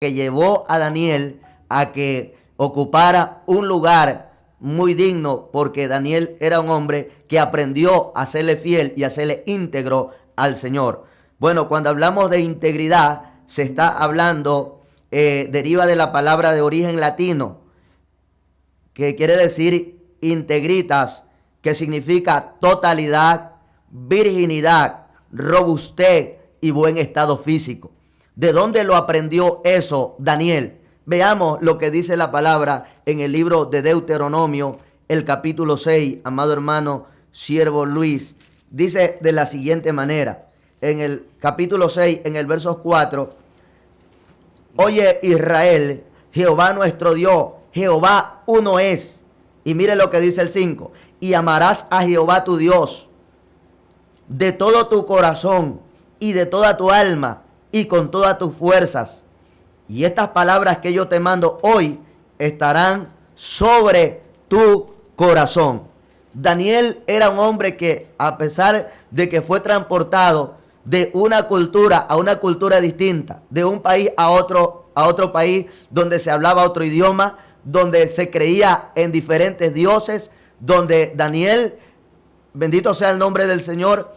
que llevó a Daniel a que ocupara un lugar muy digno, porque Daniel era un hombre que aprendió a serle fiel y a serle íntegro al Señor. Bueno, cuando hablamos de integridad, se está hablando, deriva de la palabra de origen latino, que quiere decir integritas, que significa totalidad, virginidad, robustez y buen estado físico. ¿De dónde lo aprendió eso Daniel? Veamos lo que dice la palabra en el libro de Deuteronomio, el capítulo 6, amado hermano siervo Luis. Dice de la siguiente manera, en el capítulo 6, en el verso 4, oye Israel, Jehová nuestro Dios, Jehová uno es. Y mire lo que dice el 5, y amarás a Jehová tu Dios de todo tu corazón y de toda tu alma y con todas tus fuerzas. Y estas palabras que yo te mando hoy estarán sobre tu corazón. Daniel era un hombre que, a pesar de que fue transportado de una cultura a una cultura distinta, de un país a otro país donde se hablaba otro idioma, donde se creía en diferentes dioses, donde Daniel, bendito sea el nombre del Señor,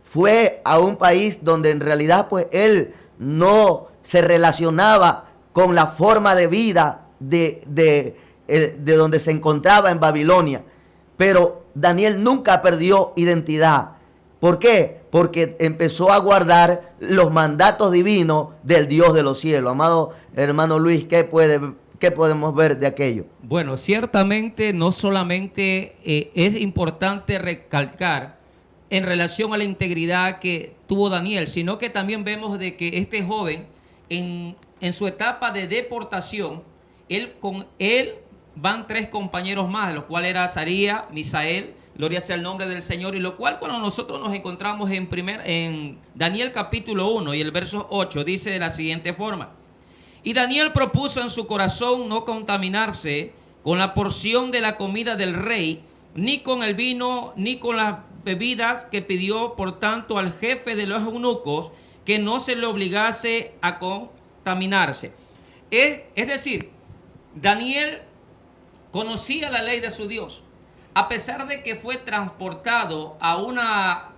fue a un país donde en realidad pues él no se relacionaba con la forma de vida de donde se encontraba en Babilonia. Pero Daniel nunca perdió identidad. ¿Por qué? Porque empezó a guardar los mandatos divinos del Dios de los cielos. Amado hermano Luis, ¿qué podemos ver de aquello? Bueno, ciertamente no solamente es importante recalcar en relación a la integridad que tuvo Daniel, sino que también vemos de que este joven en su etapa de deportación, con él van 3 compañeros más, de los cuales era Azarías, Misael, gloria sea el nombre del Señor, y lo cual cuando nosotros nos encontramos en Daniel capítulo 1 y el verso 8 dice de la siguiente forma: y Daniel propuso en su corazón no contaminarse con la porción de la comida del rey, ni con el vino, ni con las bebidas que pidió, por tanto, al jefe de los eunucos que no se le obligase a contaminarse. Es decir, Daniel conocía la ley de su Dios. A pesar de que fue transportado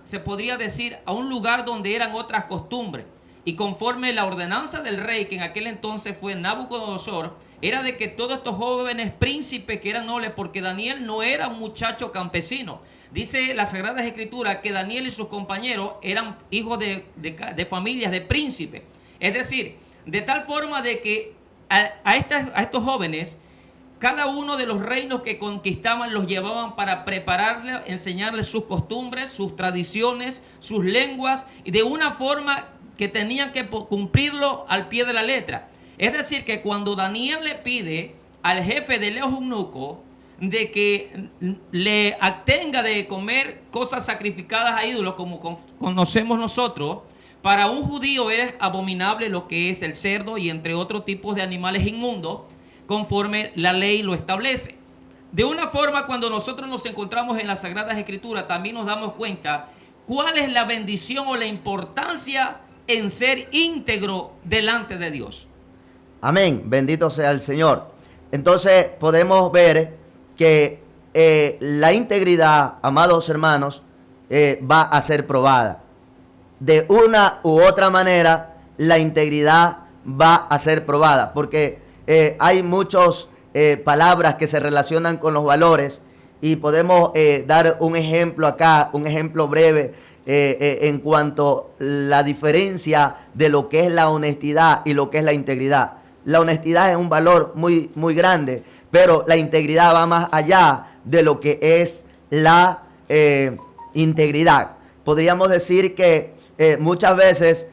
se podría decir, a un lugar donde eran otras costumbres, y conforme la ordenanza del rey, que en aquel entonces fue Nabucodonosor, era de que todos estos jóvenes príncipes que eran nobles, porque Daniel no era un muchacho campesino. Dice la Sagrada Escritura que Daniel y sus compañeros eran hijos de familias de príncipes. Es decir, de tal forma de que a estos jóvenes, cada uno de los reinos que conquistaban los llevaban para prepararles, enseñarles sus costumbres, sus tradiciones, sus lenguas, y de una forma que tenían que cumplirlo al pie de la letra. Es decir, que cuando Daniel le pide al jefe de los eunucos de que le abstenga de comer cosas sacrificadas a ídolos, como conocemos nosotros, para un judío es abominable lo que es el cerdo y entre otros tipos de animales inmundos, conforme la ley lo establece. De una forma, cuando nosotros nos encontramos en las Sagradas Escrituras, también nos damos cuenta cuál es la bendición o la importancia en ser íntegro delante de Dios. Amén, bendito sea el Señor. Entonces podemos ver que la integridad, amados hermanos, va a ser probada. De una u otra manera, la integridad va a ser probada, porque hay muchas palabras que se relacionan con los valores, y podemos dar un ejemplo acá, un ejemplo breve en cuanto a la diferencia de lo que es la honestidad y lo que es la integridad. La honestidad es un valor muy, muy grande, pero la integridad va más allá de lo que es la integridad. Podríamos decir que muchas veces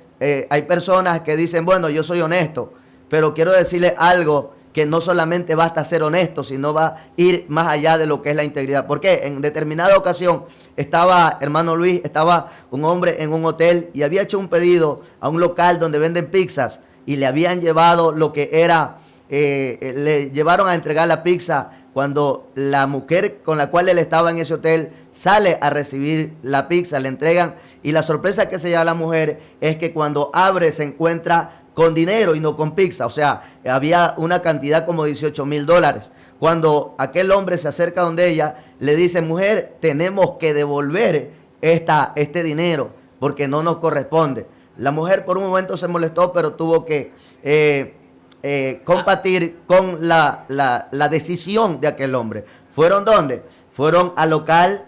hay personas que dicen, bueno, yo soy honesto, pero quiero decirle algo, que no solamente basta ser honesto, sino va a ir más allá de lo que es la integridad. Porque en determinada ocasión hermano Luis, estaba un hombre en un hotel y había hecho un pedido a un local donde venden pizzas, y le habían llevado lo que era, le llevaron a entregar la pizza cuando la mujer con la cual él estaba en ese hotel sale a recibir la pizza, le entregan, y la sorpresa que se lleva la mujer es que cuando abre se encuentra con dinero y no con pizza. O sea, había una cantidad como $18,000. Cuando aquel hombre se acerca donde ella, le dice: mujer, tenemos que devolver este dinero porque no nos corresponde. La mujer por un momento se molestó, pero tuvo que compartir con la decisión de aquel hombre. ¿Fueron dónde? Fueron al local,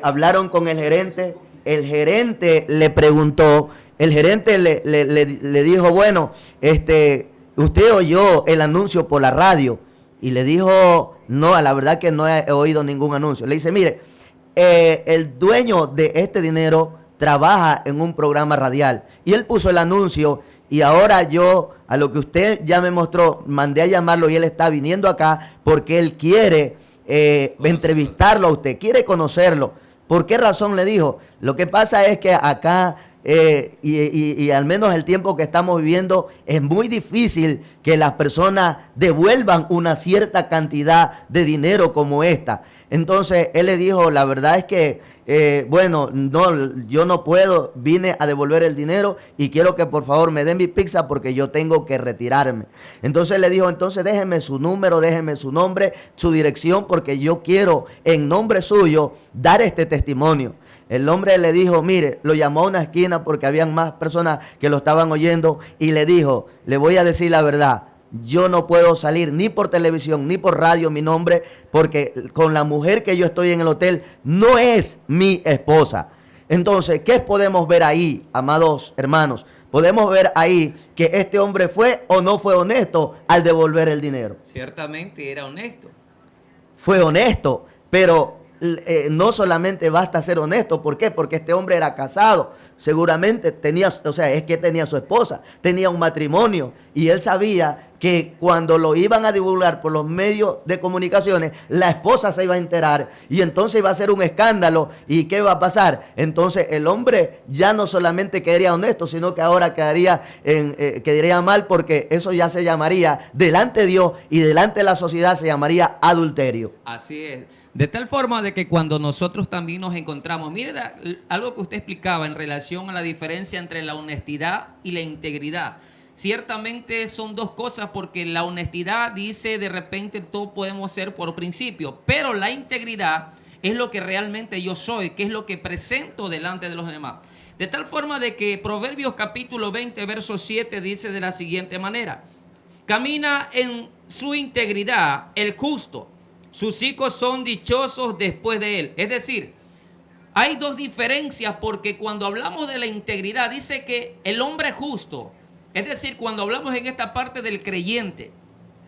hablaron con el gerente. El gerente le preguntó, el gerente le dijo: bueno, usted oyó el anuncio por la radio. Y le dijo: no, la verdad que no he oído ningún anuncio. Le dice: mire, el dueño de este dinero trabaja en un programa radial y él puso el anuncio, y ahora yo, a lo que usted ya me mostró, mandé a llamarlo y él está viniendo acá porque él quiere entrevistarlo a usted, quiere conocerlo. ¿Por qué razón? Le dijo: lo que pasa es que acá y al menos el tiempo que estamos viviendo, es muy difícil que las personas devuelvan una cierta cantidad de dinero como esta. Entonces él le dijo: la verdad es que bueno, no, yo no puedo, vine a devolver el dinero y quiero que por favor me den mi pizza porque yo tengo que retirarme. Entonces le dijo: entonces déjeme su número, déjeme su nombre, su dirección, porque yo quiero en nombre suyo dar este testimonio. El hombre le dijo: mire, lo llamó a una esquina porque habían más personas que lo estaban oyendo, y le dijo: le voy a decir la verdad, yo no puedo salir ni por televisión ni por radio mi nombre, porque con la mujer que yo estoy en el hotel no es mi esposa. Entonces, ¿qué podemos ver ahí, amados hermanos? Podemos ver ahí que este hombre fue o no fue honesto al devolver el dinero. Ciertamente era honesto. Fue honesto, pero no solamente basta ser honesto. ¿Por qué? Porque este hombre era casado. Seguramente tenía, o sea, es que tenía su esposa, tenía un matrimonio, y él sabía que cuando lo iban a divulgar por los medios de comunicaciones, la esposa se iba a enterar y entonces iba a ser un escándalo. ¿Y qué va a pasar? Entonces el hombre ya no solamente quedaría honesto, sino que ahora quedaría mal, porque eso ya se llamaría delante de Dios y delante de la sociedad se llamaría adulterio. Así es. De tal forma de que cuando nosotros también nos encontramos, mire algo que usted explicaba en relación a la diferencia entre la honestidad y la integridad. Ciertamente son dos cosas, porque la honestidad dice de repente todo podemos ser por principio, pero la integridad es lo que realmente yo soy, que es lo que presento delante de los demás. De tal forma de que Proverbios capítulo 20, verso 7 dice de la siguiente manera: camina en su integridad el justo, sus hijos son dichosos después de él. Es decir, hay dos diferencias, porque cuando hablamos de la integridad dice que el hombre justo, es decir, cuando hablamos en esta parte del creyente,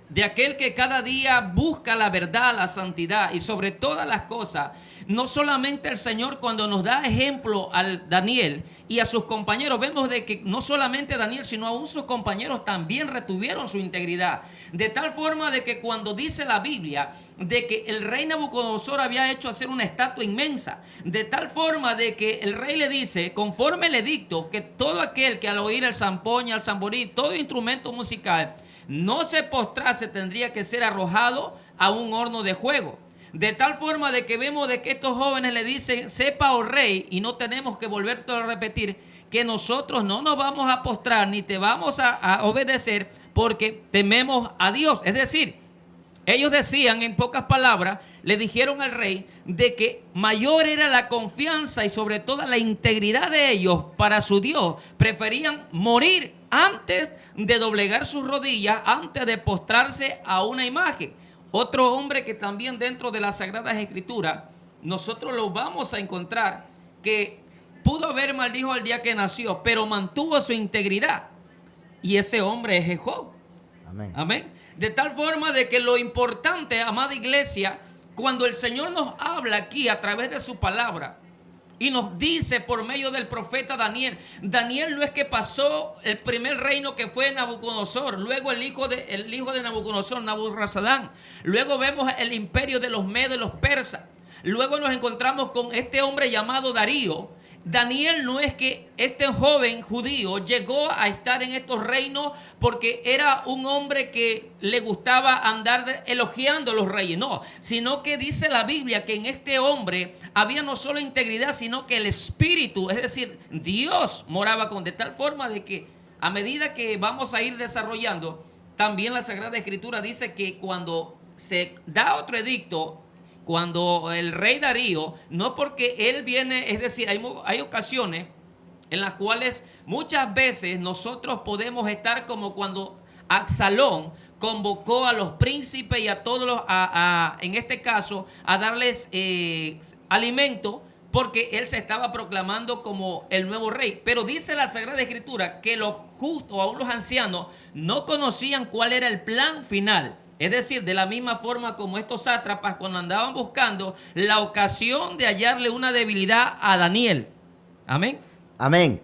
de aquel que cada día busca la verdad, la santidad y sobre todas las cosas, no solamente el Señor, cuando nos da ejemplo al Daniel y a sus compañeros, vemos de que no solamente Daniel, sino aún sus compañeros también retuvieron su integridad. De tal forma de que cuando dice la Biblia de que el rey Nabucodonosor había hecho hacer una estatua inmensa, de tal forma de que el rey le dice, conforme el edicto, que todo aquel que al oír el zampoña, el zamborí, todo instrumento musical, no se postrase, tendría que ser arrojado a un horno de fuego. De tal forma de que vemos de que estos jóvenes le dicen: sepa, oh rey, y no tenemos que volver a repetir, que nosotros no nos vamos a postrar ni te vamos a obedecer, porque tememos a Dios. Es decir, ellos decían, en pocas palabras, le dijeron al rey de que mayor era la confianza y sobre todo la integridad de ellos para su Dios. Preferían morir antes de doblegar sus rodillas, antes de postrarse a una imagen. Otro hombre que también dentro de las Sagradas Escrituras nosotros lo vamos a encontrar, que pudo haber maldijo al día que nació, pero mantuvo su integridad, y ese hombre es Job. Amén. Amén. De tal forma de que lo importante, amada iglesia, cuando el Señor nos habla aquí a través de su palabra y nos dice por medio del profeta Daniel, Daniel no es que pasó el primer reino que fue Nabucodonosor, luego el hijo de Nabucodonosor, Nabucodonosor, luego vemos el imperio de los medos y los persas, luego nos encontramos con este hombre llamado Darío. Daniel no es que este joven judío llegó a estar en estos reinos porque era un hombre que le gustaba andar elogiando a los reyes, no, sino que dice la Biblia que en este hombre había no solo integridad, sino que el Espíritu, es decir, Dios moraba con, de tal forma de que A medida que vamos a ir desarrollando, también la Sagrada Escritura dice que cuando se da otro edicto, cuando el rey Darío, no porque él viene, es decir, hay ocasiones en las cuales muchas veces nosotros podemos estar como cuando Absalón convocó a los príncipes y a todos los, en este caso, a darles alimento, porque él se estaba proclamando como el nuevo rey. Pero dice la Sagrada Escritura que los justos, aún los ancianos, no conocían cuál era el plan final. Es decir, de la misma forma como estos sátrapas, cuando andaban buscando la ocasión de hallarle una debilidad a Daniel. Amén. Amén.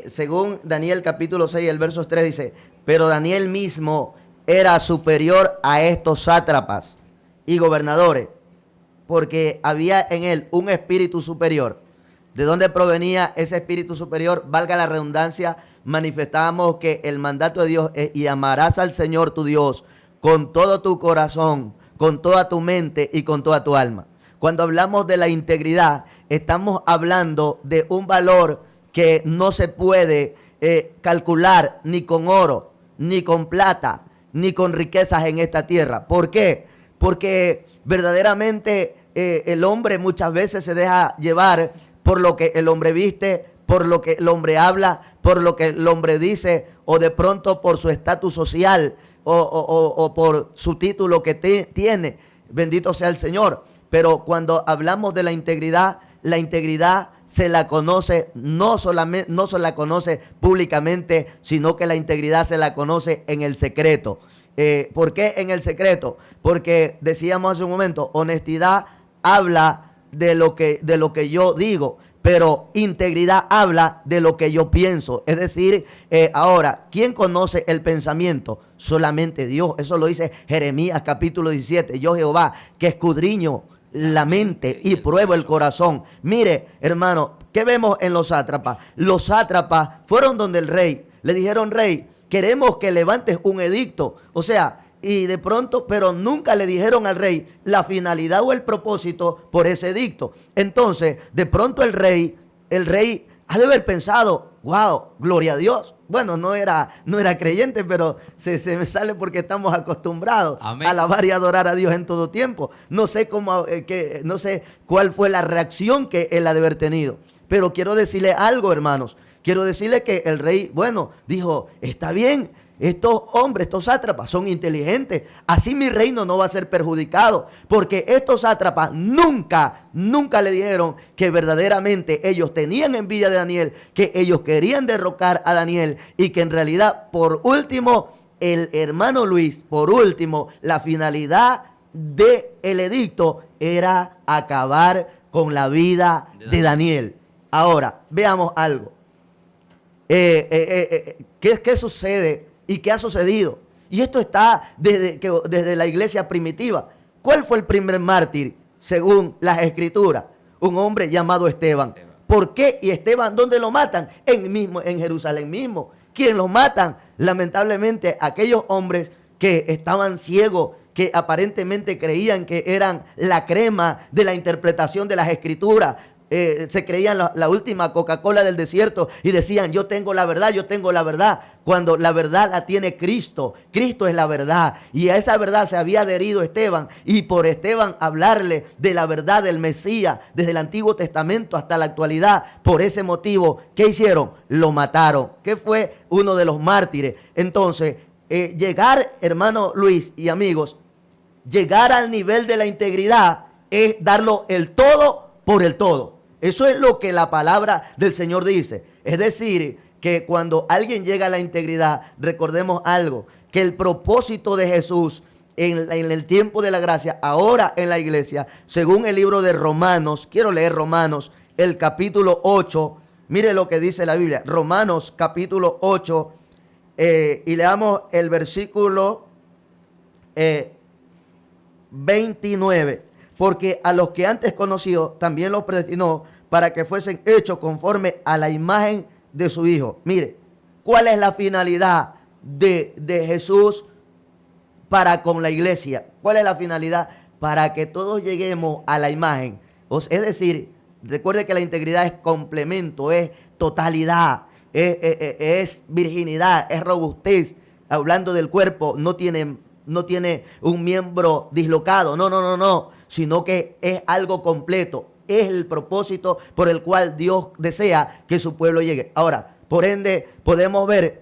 Según Daniel capítulo 6, el verso 3 dice, pero Daniel mismo era superior a estos sátrapas y gobernadores, porque había en él un espíritu superior. ¿De dónde provenía ese espíritu superior? Valga la redundancia, manifestamos que el mandato de Dios es, y amarás al Señor tu Dios con todo tu corazón, con toda tu mente y con toda tu alma. Cuando hablamos de la integridad, estamos hablando de un valor que no se puede calcular ni con oro, ni con plata, ni con riquezas en esta tierra. ¿Por qué? Porque verdaderamente el hombre muchas veces se deja llevar por lo que el hombre viste, por lo que el hombre habla, por lo que el hombre dice, o de pronto por su estatus social, o por su título que tiene. Bendito sea el Señor. Pero cuando hablamos de la integridad se la conoce, no se la conoce públicamente, sino que la integridad se la conoce en el secreto. ¿Por qué en el secreto? Porque decíamos hace un momento, honestidad habla de lo que yo digo, pero integridad habla de lo que yo pienso. Es decir, ahora, ¿quién conoce el pensamiento? Solamente Dios. Eso lo dice Jeremías capítulo 17. Yo, Jehová, que escudriño la mente y pruebo el corazón. Mire, hermano, ¿qué vemos en los sátrapas? Los sátrapas fueron donde el rey. Le dijeron, rey, queremos que levantes un edicto. O sea, y de pronto, pero nunca le dijeron al rey la finalidad o el propósito por ese edicto. Entonces, de pronto el rey ha de haber pensado, wow, gloria a Dios. Bueno, no era creyente, pero se me sale porque estamos acostumbrados a alabar y adorar a Dios en todo tiempo. No sé no sé cuál fue la reacción que él ha de haber tenido. Pero quiero decirle algo, hermanos. Quiero decirle que el rey, bueno, dijo, está bien. Estos hombres, estos sátrapas son inteligentes. Así mi reino no va a ser perjudicado. Porque estos sátrapas nunca le dijeron que verdaderamente ellos tenían envidia de Daniel, que ellos querían derrocar a Daniel y que en realidad, por último, el hermano Luis, por último, la finalidad del edicto era acabar con la vida de Daniel. Ahora, veamos algo. ¿Qué sucede? ¿Y qué ha sucedido? Y esto está desde la iglesia primitiva. ¿Cuál fue el primer mártir según las escrituras? Un hombre llamado Esteban. ¿Por qué? ¿Y Esteban dónde lo matan? En Jerusalén mismo. ¿Quién lo matan? Lamentablemente aquellos hombres que estaban ciegos, que aparentemente creían que eran la crema de la interpretación de las escrituras. Se creían la última Coca-Cola del desierto y decían, yo tengo la verdad, cuando la verdad la tiene Cristo. Cristo es la verdad, y a esa verdad se había adherido Esteban, y por Esteban hablarle de la verdad del Mesías desde el Antiguo Testamento hasta la actualidad. Por ese motivo, ¿qué hicieron? Lo mataron, que fue uno de los mártires. Entonces, llegar, hermano Luis y amigos, llegar al nivel de la integridad es darlo el todo por el todo. Eso es lo que la palabra del Señor dice. Es decir, que cuando alguien llega a la integridad, recordemos algo, que el propósito de Jesús en el tiempo de la gracia, ahora en la iglesia, según el libro de Romanos, quiero leer Romanos, el capítulo 8, mire lo que dice la Biblia, Romanos capítulo 8, y leamos el versículo 29. Porque a los que antes conoció, también los predestinó para que fuesen hechos conforme a la imagen de su Hijo. Mire, ¿cuál es la finalidad de Jesús para con la iglesia? ¿Cuál es la finalidad? Para que todos lleguemos a la imagen. Es decir, recuerde que la integridad es complemento, es totalidad. es virginidad, es robustez. Hablando del cuerpo, no tiene un miembro dislocado, no, sino que es algo completo. Es el propósito por el cual Dios desea que su pueblo llegue. Ahora, por ende, podemos ver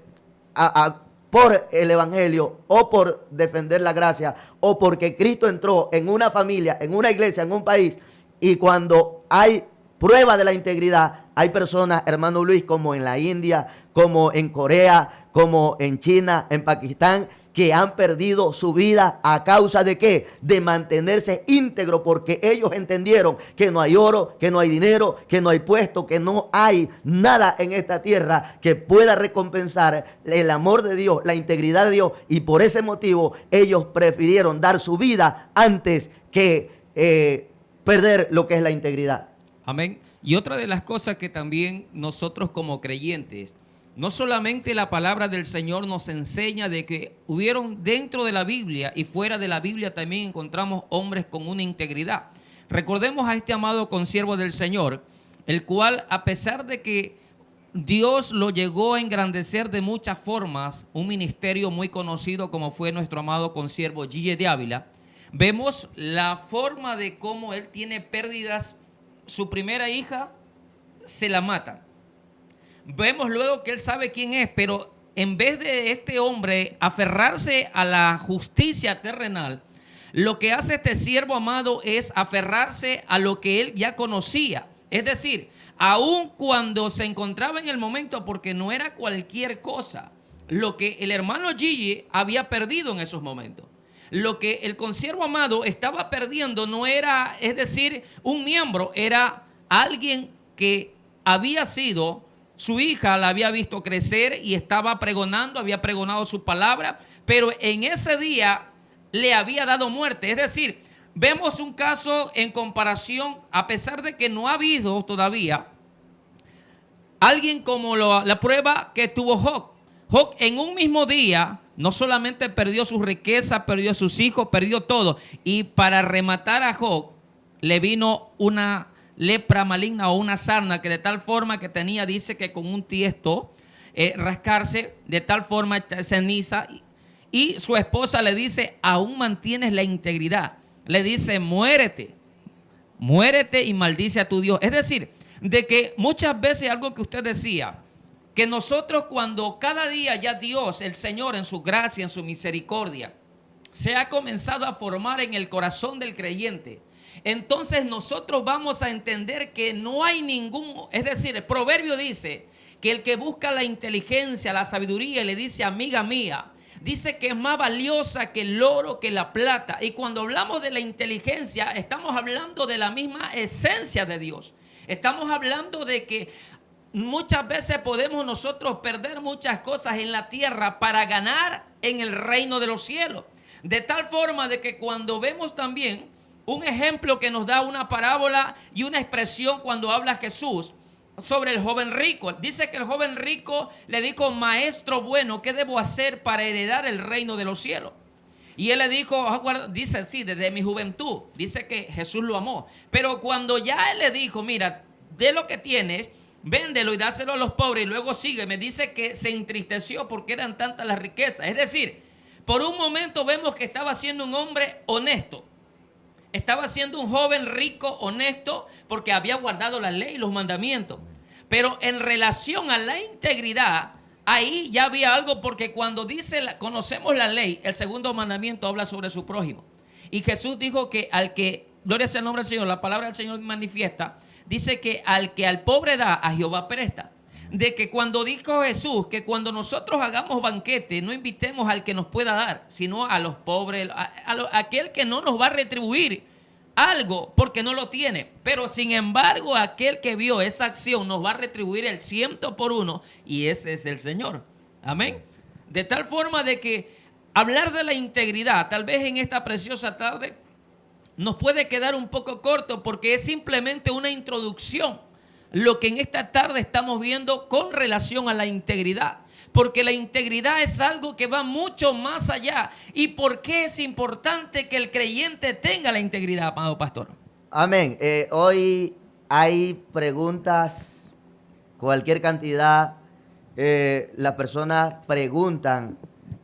por el evangelio o por defender la gracia o porque Cristo entró en una familia, en una iglesia, en un país, y cuando hay prueba de la integridad, hay personas, hermano Luis, como en la India, como en Corea, como en China, en Pakistán, que han perdido su vida a causa de ¿qué? De mantenerse íntegro, porque ellos entendieron que no hay oro, que no hay dinero, que no hay puesto, que no hay nada en esta tierra que pueda recompensar el amor de Dios, la integridad de Dios, y por ese motivo ellos prefirieron dar su vida antes que perder lo que es la integridad. Amén. Y otra de las cosas que también nosotros como creyentes, no solamente la palabra del Señor nos enseña de que hubieron dentro de la Biblia y fuera de la Biblia también encontramos hombres con una integridad. Recordemos a este amado consiervo del Señor, el cual, a pesar de que Dios lo llegó a engrandecer de muchas formas, un ministerio muy conocido como fue nuestro amado consiervo Gille de Ávila, vemos la forma de cómo él tiene pérdidas. Su primera hija se la matan. Vemos luego que él sabe quién es, pero en vez de este hombre aferrarse a la justicia terrenal, lo que hace este siervo amado es aferrarse a lo que él ya conocía. Es decir, aun cuando se encontraba en el momento, porque no era cualquier cosa, lo que el hermano Gille había perdido en esos momentos. Lo que el consiervo amado estaba perdiendo no era, es decir, un miembro, era alguien que había sido, su hija la había visto crecer y estaba pregonando, había pregonado su palabra, pero en ese día le había dado muerte. Es decir, vemos un caso en comparación, a pesar de que no ha habido todavía alguien como la prueba que tuvo Job. Job en un mismo día no solamente perdió su riqueza, perdió a sus hijos, perdió todo. Y para rematar a Job le vino una lepra maligna o una sarna que de tal forma que tenía, dice que con un tiesto rascarse, de tal forma ceniza. Y su esposa le dice, aún mantienes la integridad. Le dice, muérete y maldice a tu Dios. Es decir, de que muchas veces algo que usted decía, que nosotros cuando cada día ya Dios, el Señor en su gracia, en su misericordia, se ha comenzado a formar en el corazón del creyente, entonces nosotros vamos a entender que no hay ningún, es decir, el proverbio dice que el que busca la inteligencia, la sabiduría y le dice amiga mía, dice que es más valiosa que el oro, que la plata. Y cuando hablamos de la inteligencia, estamos hablando de la misma esencia de Dios. Estamos hablando de que muchas veces podemos nosotros perder muchas cosas en la tierra para ganar en el reino de los cielos. De tal forma de que cuando vemos también un ejemplo que nos da una parábola y una expresión cuando habla Jesús sobre el joven rico. Dice que el joven rico le dijo, maestro bueno, ¿qué debo hacer para heredar el reino de los cielos? Y él le dijo, dice, sí, desde mi juventud. Dice que Jesús lo amó. Pero cuando ya él le dijo, mira, de lo que tienes, véndelo y dáselo a los pobres y luego sígueme, dice que se entristeció porque eran tantas las riquezas. Es decir, por un momento vemos que estaba siendo un hombre honesto. Estaba siendo un joven rico, honesto, porque había guardado la ley y los mandamientos. Pero en relación a la integridad, ahí ya había algo, porque cuando dice, conocemos la ley, el segundo mandamiento habla sobre su prójimo. Y Jesús dijo que al que, gloria sea el nombre del Señor, la palabra del Señor manifiesta, dice que al pobre da, a Jehová presta. De que cuando dijo Jesús que cuando nosotros hagamos banquete, no invitemos al que nos pueda dar, sino a los pobres, a aquel que no nos va a retribuir algo porque no lo tiene. Pero sin embargo, aquel que vio esa acción nos va a retribuir el 100 por 1 y ese es el Señor. Amén. De tal forma de que hablar de la integridad, tal vez en esta preciosa tarde, nos puede quedar un poco corto porque es simplemente una introducción lo que en esta tarde estamos viendo con relación a la integridad. Porque la integridad es algo que va mucho más allá. ¿Y por qué es importante que el creyente tenga la integridad, amado pastor? Amén. Hoy hay preguntas, cualquier cantidad, las personas preguntan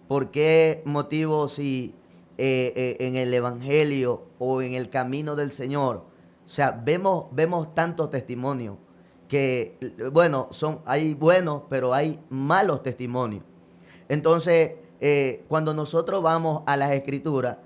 por qué motivo si en el Evangelio o en el camino del Señor, o sea, vemos tantos testimonios que, bueno, hay buenos, pero hay malos testimonios. Entonces, cuando nosotros vamos a las Escrituras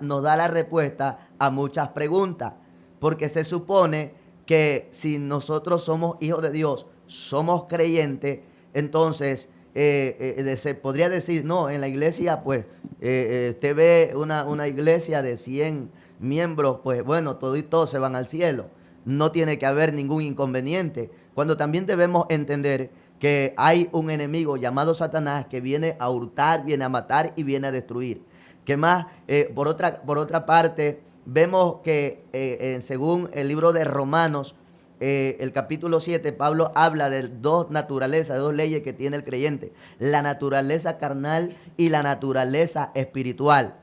nos da la respuesta a muchas preguntas, porque se supone que si nosotros somos hijos de Dios, somos creyentes, entonces se podría decir, no, en la iglesia, pues, usted ve una iglesia de 100 miembros, pues bueno, todos se van al cielo. No tiene que haber ningún inconveniente. Cuando también debemos entender que hay un enemigo llamado Satanás que viene a hurtar, viene a matar y viene a destruir. ¿Qué más? Por otra parte, vemos que según el libro de Romanos, el capítulo 7, Pablo habla de dos naturalezas, de dos leyes que tiene el creyente: la naturaleza carnal y la naturaleza espiritual.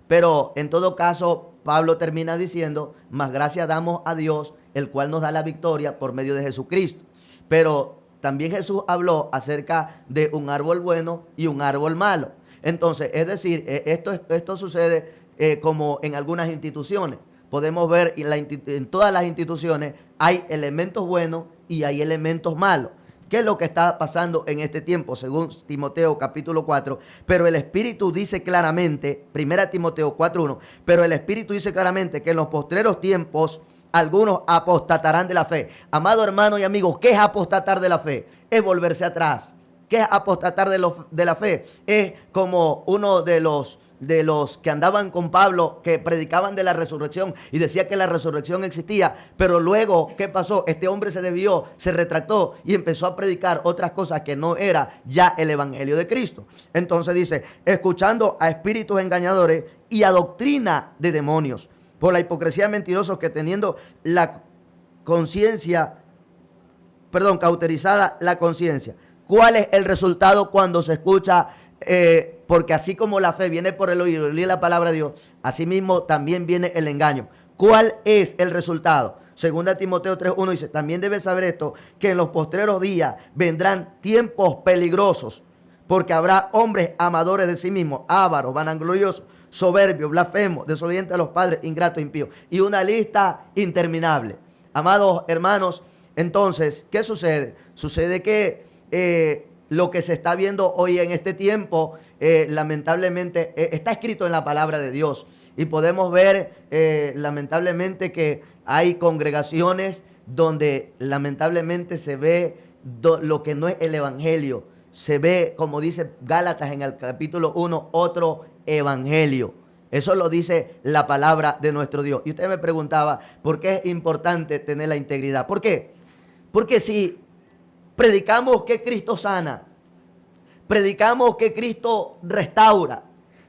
Pero en todo caso, Pablo termina diciendo, más gracias damos a Dios, el cual nos da la victoria por medio de Jesucristo. Pero también Jesús habló acerca de un árbol bueno y un árbol malo. Entonces, es decir, esto sucede como en algunas instituciones. Podemos ver en todas las instituciones hay elementos buenos y hay elementos malos. ¿Qué es lo que está pasando en este tiempo? Según Timoteo capítulo 4, pero el Espíritu dice claramente, 1 Timoteo 4:1, pero el Espíritu dice claramente que en los postreros tiempos algunos apostatarán de la fe. Amado hermano y amigo, ¿qué es apostatar de la fe? Es volverse atrás. ¿Qué es apostatar de la fe? Es como uno de los que andaban con Pablo, que predicaban de la resurrección y decía que la resurrección existía, pero luego, ¿qué pasó? Este hombre se desvió, se retractó y empezó a predicar otras cosas que no era ya el evangelio de Cristo. Entonces dice, escuchando a espíritus engañadores y a doctrina de demonios, por la hipocresía de mentirosos que teniendo la conciencia, cauterizada la conciencia. ¿Cuál es el resultado cuando se escucha? Porque así como la fe viene por el oír la palabra de Dios, así mismo también viene el engaño. ¿Cuál es el resultado? Segunda Timoteo 3:1 dice, también debes saber esto, que en los postreros días vendrán tiempos peligrosos, porque habrá hombres amadores de sí mismos, ávaros, vanagloriosos, soberbios, blasfemos, desobedientes a los padres, ingratos, impíos, y una lista interminable. Amados hermanos, entonces, ¿qué sucede? Sucede que lo que se está viendo hoy en este tiempo, lamentablemente, está escrito en la palabra de Dios. Y podemos ver, lamentablemente, que hay congregaciones donde lamentablemente se ve lo que no es el evangelio. Se ve, como dice Gálatas en el capítulo 1, otro evangelio. Eso lo dice la palabra de nuestro Dios. Y usted me preguntaba, ¿por qué es importante tener la integridad? ¿Por qué? Porque si predicamos que Cristo sana, predicamos que Cristo restaura,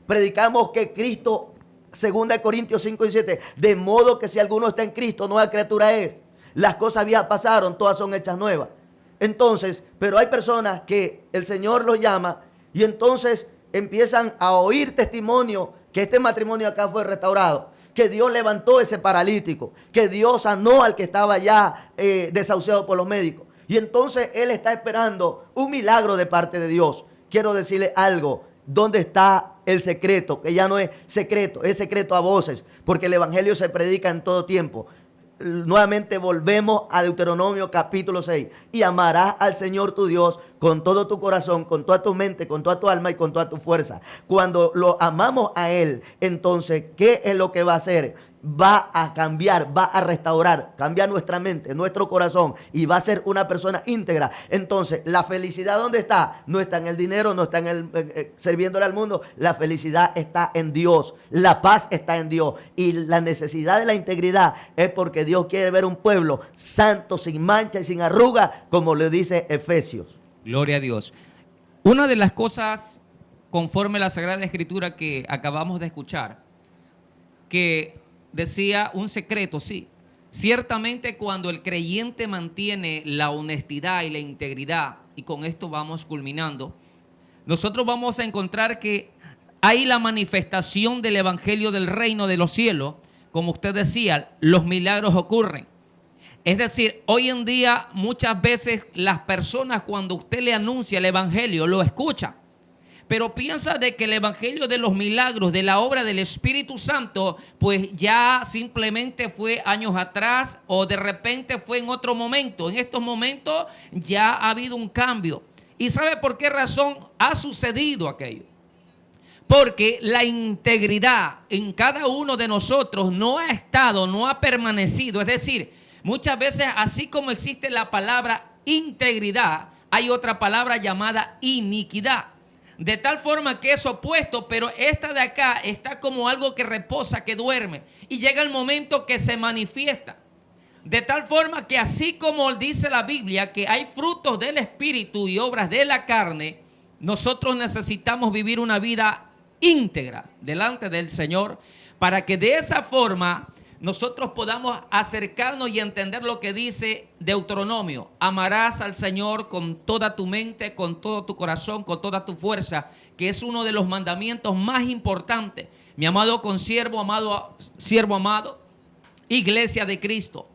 predicamos que Cristo, 2 Corintios 5:17, de modo que si alguno está en Cristo, nueva criatura es. Las cosas viejas pasaron, todas son hechas nuevas. Entonces, pero hay personas que el Señor los llama y entonces empiezan a oír testimonio que este matrimonio acá fue restaurado, que Dios levantó ese paralítico, que Dios sanó al que estaba ya desahuciado por los médicos. Y entonces él está esperando un milagro de parte de Dios. Quiero decirle algo. ¿Dónde está el secreto? Que ya no es secreto a voces, porque el evangelio se predica en todo tiempo. Nuevamente volvemos a Deuteronomio capítulo 6. Y amarás al Señor tu Dios con todo tu corazón, con toda tu mente, con toda tu alma y con toda tu fuerza. Cuando lo amamos a Él, entonces, ¿qué es lo que va a hacer? Va a cambiar, va a restaurar, cambiar nuestra mente, nuestro corazón, y va a ser una persona íntegra. Entonces, la felicidad, ¿dónde está? No está en el dinero, no está en sirviéndole al mundo. La felicidad está en Dios, la paz está en Dios, y la necesidad de la integridad es porque Dios quiere ver un pueblo santo, sin mancha y sin arruga, como le dice Efesios. Gloria a Dios. Una de las cosas, conforme a la Sagrada Escritura que acabamos de escuchar, que decía un secreto, sí. Ciertamente cuando el creyente mantiene la honestidad y la integridad, y con esto vamos culminando, nosotros vamos a encontrar que hay la manifestación del evangelio del reino de los cielos. Como usted decía, los milagros ocurren. Es decir, hoy en día muchas veces las personas cuando usted le anuncia el evangelio lo escuchan, pero piensa de que el evangelio de los milagros, de la obra del Espíritu Santo, pues ya simplemente fue años atrás o de repente fue en otro momento. En estos momentos ya ha habido un cambio. ¿Y sabe por qué razón ha sucedido aquello? Porque la integridad en cada uno de nosotros no ha estado, no ha permanecido. Es decir, muchas veces así como existe la palabra integridad, hay otra palabra llamada iniquidad. De tal forma que es opuesto, pero esta de acá está como algo que reposa, que duerme. Y llega el momento que se manifiesta. De tal forma que así como dice la Biblia que hay frutos del Espíritu y obras de la carne, nosotros necesitamos vivir una vida íntegra delante del Señor para que de esa forma nosotros podamos acercarnos y entender lo que dice Deuteronomio. Amarás al Señor con toda tu mente, con todo tu corazón, con toda tu fuerza, que es uno de los mandamientos más importantes. Mi amado consiervo, siervo amado, iglesia de Cristo.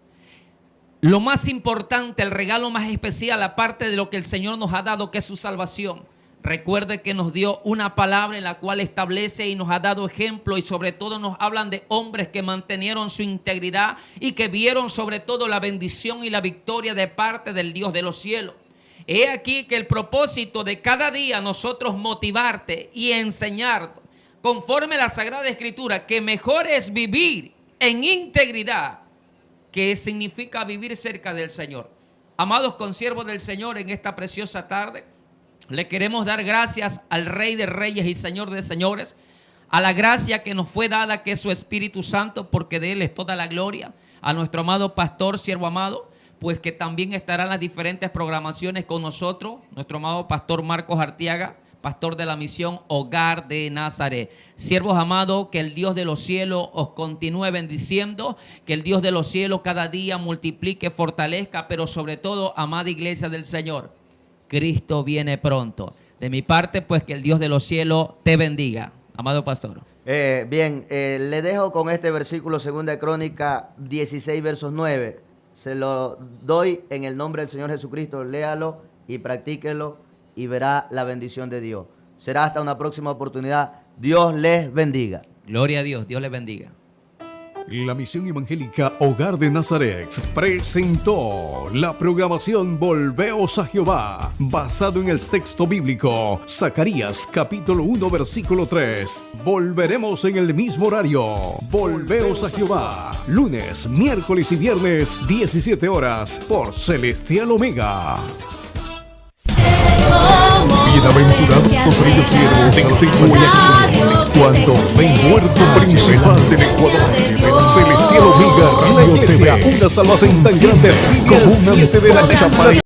Lo más importante, el regalo más especial, aparte de lo que el Señor nos ha dado, que es su salvación. Recuerde que nos dio una palabra en la cual establece y nos ha dado ejemplo, y sobre todo nos hablan de hombres que mantenieron su integridad y que vieron sobre todo la bendición y la victoria de parte del Dios de los cielos. He aquí que el propósito de cada día nosotros motivarte y enseñar conforme a la Sagrada Escritura que mejor es vivir en integridad, que significa vivir cerca del Señor. Amados consiervos del Señor, en esta preciosa tarde le queremos dar gracias al Rey de Reyes y Señor de Señores, a la gracia que nos fue dada, que es su Espíritu Santo, porque de Él es toda la gloria. A nuestro amado pastor, siervo amado, pues que también estará en las diferentes programaciones con nosotros, nuestro amado pastor Marcos Artiaga, pastor de la misión Hogar de Nazaret. Siervos amados, que el Dios de los cielos os continúe bendiciendo, que el Dios de los cielos cada día multiplique, fortalezca, pero sobre todo, amada iglesia del Señor, Cristo viene pronto. De mi parte, pues que el Dios de los cielos te bendiga. Amado pastor. Le dejo con este versículo, 2 Crónica 16, versos 9. Se lo doy en el nombre del Señor Jesucristo. Léalo y practíquelo y verá la bendición de Dios. Será hasta una próxima oportunidad. Dios les bendiga. Gloria a Dios. Dios les bendiga. La Misión Evangélica Hogar de Nazaret presentó la programación Volveos a Jehová, basado en el texto bíblico, Zacarías capítulo 1 versículo 3. Volveremos en el mismo horario. Volveos a Jehová, lunes, miércoles y viernes, 17 horas, por Celestial Omega. Bienaventurados los siervos desde Guayaquil, cuando ven muerto principal del Ecuador, Celestial Omega Radio TV, una salvación tan grande como un ante de la chapa.